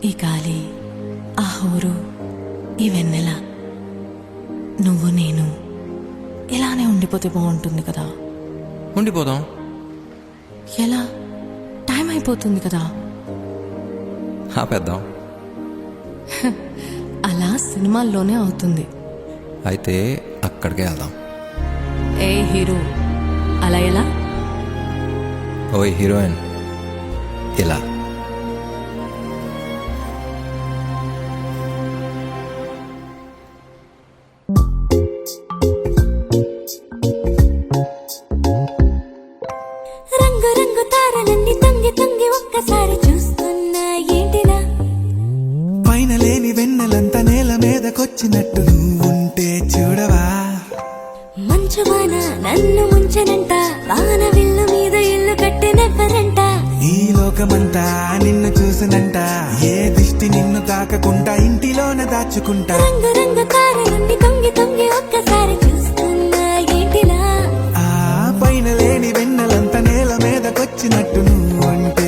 ఈ గాలి, ఆ హోరు, ఈ వెన్నెల, నువ్వు నేను ఇలానే ఉండిపోతే బాగుంటుంది కదా. ఉండిపోదాం. ఎలా? టైం అయిపోతుంది కదా. ఆపేద్దాం. అలా సినిమాల్లోనే అవుతుంది. అయితే అక్కడికే వెళ్దాం. ఏ హీరో, అలా ఎలా? ఓయ్ హీరోయిన్, ఇలా. రంగు రంగు తారలన్నీ తొంగి తొంగి ఒక్కసారి చూస్తున్నా ఏంటిలా? పైన లేని వెన్నెలంతా నేల మీదకొచ్చినట్టు నువ్వుంటే చూడవా? మంచువాన నన్ను ముంచనంట, వాన విల్లు మీద ఇల్లు కట్టినెవ్వరంట. ఈ లోకమంతా నిన్ను చూసినంట, ఏ దిష్టి నిన్ను తాకకుండా ఇంటిలోన దాచుకుంటా. రంగు రంగు తారలన్నీ తొంగి తొంగి ఒక్కసారి చూస్తున్నా ఏంటిలా? ఆ పైన లేని వెన్నెలంతా నేల మీదకొచ్చినట్టు నువ్వుంటే